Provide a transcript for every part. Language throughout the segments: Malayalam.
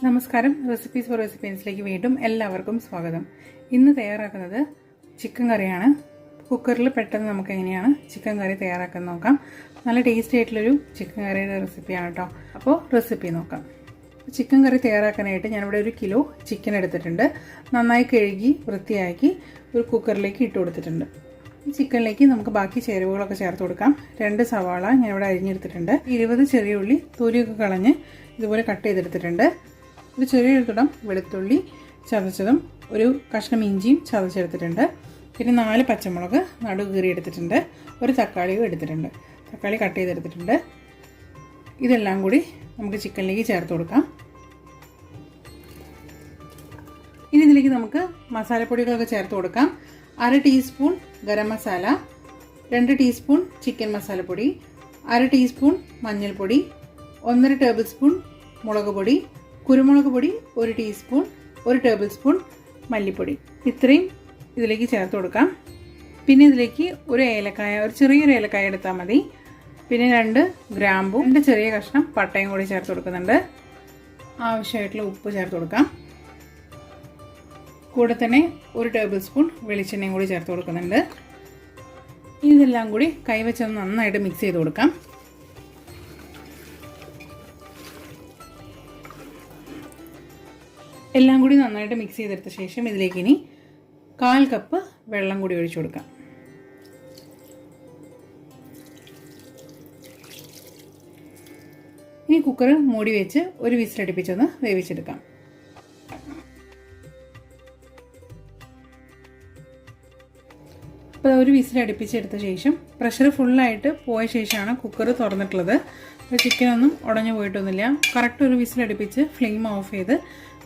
നമസ്കാരം. റെസിപ്പീസ് ഫോർ റെസിപ്പീസിലേക്ക് വീണ്ടും എല്ലാവർക്കും സ്വാഗതം. ഇന്ന് തയ്യാറാക്കുന്നത് ചിക്കൻ കറിയാണ്. കുക്കറിൽ പെട്ടെന്ന് നമുക്ക് എങ്ങനെയാണ് ചിക്കൻ കറി തയ്യാറാക്കാൻ നോക്കാം. നല്ല ടേസ്റ്റി ആയിട്ടുള്ളൊരു ചിക്കൻ കറിയുടെ റെസിപ്പിയാണ് കേട്ടോ. അപ്പോൾ റെസിപ്പി നോക്കാം. ചിക്കൻ കറി തയ്യാറാക്കാനായിട്ട് ഞാനിവിടെ 1 കിലോ ചിക്കൻ എടുത്തിട്ടുണ്ട്. നന്നായി കഴുകി വൃത്തിയാക്കി ഒരു കുക്കറിലേക്ക് ഇട്ട് കൊടുത്തിട്ടുണ്ട്. ഈ ചിക്കനിലേക്ക് നമുക്ക് ബാക്കി ചേരുവകളൊക്കെ ചേർത്ത് കൊടുക്കാം. 2 സവാള ഞാനിവിടെ അരിഞ്ഞെടുത്തിട്ടുണ്ട്. 20 ചെറിയ ഉള്ളി തൊലിയൊക്കെ കളഞ്ഞ് ഇതുപോലെ കട്ട് ചെയ്തെടുത്തിട്ടുണ്ട്. ഒരു ചെറിയൊരു തുടം വെളുത്തുള്ളി ചതച്ചതും ഒരു കഷ്ണം ഇഞ്ചിയും ചതച്ചെടുത്തിട്ടുണ്ട്. പിന്നെ 4 പച്ചമുളക് നടുവ് കീറി എടുത്തിട്ടുണ്ട്. ഒരു തക്കാളിയും എടുത്തിട്ടുണ്ട്. തക്കാളി കട്ട് ചെയ്തെടുത്തിട്ടുണ്ട്. ഇതെല്ലാം കൂടി നമുക്ക് ചിക്കനിലേക്ക് ചേർത്ത് കൊടുക്കാം. ഇനി ഇതിലേക്ക് നമുക്ക് മസാലപ്പൊടികളൊക്കെ ചേർത്ത് കൊടുക്കാം. 1/2 teaspoon garam masala, 2 teaspoon chicken മസാലപ്പൊടി, 1/2 ടീസ്പൂൺ മഞ്ഞൾപ്പൊടി, 1.5 ടേബിൾ സ്പൂൺ മുളക് പൊടി, കുരുമുളക് പൊടി 1 ടീസ്പൂൺ, 1 ടേബിൾ സ്പൂൺ മല്ലിപ്പൊടി. ഇത്രയും ഇതിലേക്ക് ചേർത്ത് കൊടുക്കാം. പിന്നെ ഇതിലേക്ക് ഒരു ഏലക്കായ, ഒരു ചെറിയൊരു ഏലക്കായ എടുത്താൽ മതി. പിന്നെ 2 ഗ്രാമ്പും 2 ചെറിയ കഷ്ണം പട്ടയും കൂടി ചേർത്ത് കൊടുക്കുന്നുണ്ട്. ആവശ്യമായിട്ടുള്ള ഉപ്പ് ചേർത്ത് കൊടുക്കാം. കൂടെ തന്നെ 1 ടേബിൾ സ്പൂൺ വെളിച്ചെണ്ണയും കൂടി ചേർത്ത് കൊടുക്കുന്നുണ്ട്. ഇതെല്ലാം കൂടി കൈവച്ചൊന്ന് നന്നായിട്ട് മിക്സ് ചെയ്ത് കൊടുക്കാം. എല്ലാം കൂടി നന്നായിട്ട് മിക്സ് ചെയ്തെടുത്ത ശേഷം ഇതിലേക്ക് ഇനി 1/4 കപ്പ് വെള്ളം കൂടി ഒഴിച്ചു കൊടുക്കാം. ഇനി കുക്കർ മൂടി വെച്ച് ഒരു വിസിലടുപ്പിച്ചൊന്ന് വേവിച്ചെടുക്കാം. അപ്പോൾ ഒരു വിസിലടുപ്പിച്ചെടുത്ത ശേഷം പ്രഷർ ഫുള്ളായിട്ട് പോയ ശേഷമാണ് കുക്കർ തുറന്നിട്ടുള്ളത്. അപ്പോൾ ചിക്കനൊന്നും ഉടഞ്ഞു പോയിട്ടൊന്നുമില്ല. കറക്റ്റ് ഒരു വിസിലടുപ്പിച്ച് ഫ്ലെയിം ഓഫ് ചെയ്ത്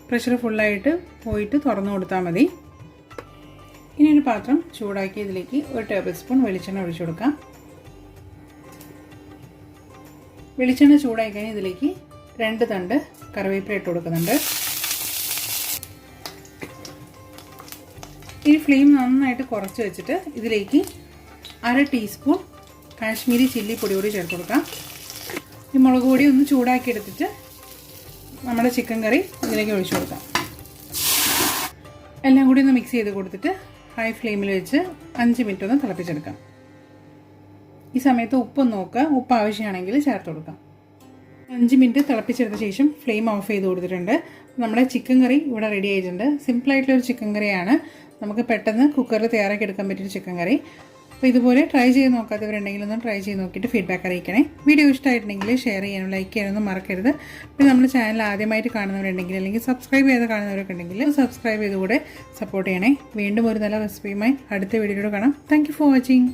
പ്രഷർ ഫുള്ളായിട്ട് പോയിട്ട് തുറന്നു കൊടുത്താൽ മതി. ഇനി ഒരു പാത്രം ചൂടാക്കി ഇതിലേക്ക് 1 ടേബിൾ സ്പൂൺ വെളിച്ചെണ്ണ ഒഴിച്ചു കൊടുക്കാം. വെളിച്ചെണ്ണ ചൂടായി കഴിഞ്ഞ് ഇതിലേക്ക് 2 തണ്ട് കറിവേപ്പില ഇട്ട് കൊടുക്കുന്നുണ്ട്. ഈ ഫ്ലെയിം നന്നായിട്ട് കുറച്ച് വെച്ചിട്ട് ഇതിലേക്ക് 1/2 ടീസ്പൂൺ കാശ്മീരി ചില്ലി പൊടി കൂടി ചേർത്ത് കൊടുക്കാം. ഈ മുളക് പൊടി ഒന്ന് ചൂടാക്കി എടുത്തിട്ട് നമ്മുടെ ചിക്കൻ കറി ഇതിലേക്ക് ഒഴിച്ചു കൊടുക്കാം. എല്ലാം കൂടി ഒന്ന് മിക്സ് ചെയ്ത് കൊടുത്തിട്ട് ഹൈ ഫ്ലെയിമിൽ വെച്ച് 5 മിനിറ്റ് ഒന്ന് തിളപ്പിച്ചെടുക്കാം. ഈ സമയത്ത് ഉപ്പൊന്ന് നോക്കുക. ഉപ്പ് ആവശ്യമാണെങ്കിൽ ചേർത്ത് കൊടുക്കാം. 5 മിനിറ്റ് തിളപ്പിച്ചെടുത്ത ശേഷം ഫ്ലെയിം ഓഫ് ചെയ്ത് കൊടുത്തിട്ടുണ്ട്. നമ്മുടെ ചിക്കൻ കറി ഇവിടെ റെഡി ആയിട്ടുണ്ട്. സിമ്പിളായിട്ടുള്ളൊരു ചിക്കൻ കറിയാണ്. നമുക്ക് പെട്ടെന്ന് കുക്കറിൽ തയ്യാറാക്കി എടുക്കാൻ പറ്റിയൊരു ചിക്കൻ കറി. അപ്പോൾ ഇതുപോലെ ട്രൈ ചെയ്ത് നോക്കാത്തവരുണ്ടെങ്കിൽ ഒന്ന് ട്രൈ ചെയ്ത് നോക്കിയിട്ട് ഫീഡ്ബാക്ക് അറിയിക്കണേ. വീഡിയോ ഇഷ്ടമായിട്ടുണ്ടെങ്കിൽ ഷെയർ ചെയ്യാനും ലൈക്ക് ചെയ്യാനൊന്നും മറക്കരുത്. പിന്നെ നമ്മുടെ ചാനൽ ആദ്യമായിട്ട് കാണുന്നവരുണ്ടെങ്കിൽ അല്ലെങ്കിൽ സബ്സ്ക്രൈബ് ചെയ്ത് കാണുന്നവരൊക്കെ ഉണ്ടെങ്കിൽ സബ്സ്ക്രൈബ് ചെയ്തുകൂടെ സപ്പോർട്ട് ചെയ്യണേ. വീണ്ടും ഒരു നല്ല റെസിപ്പിയുമായി അടുത്ത വീഡിയോയിലൂടെ കാണാം. Thank you for watching.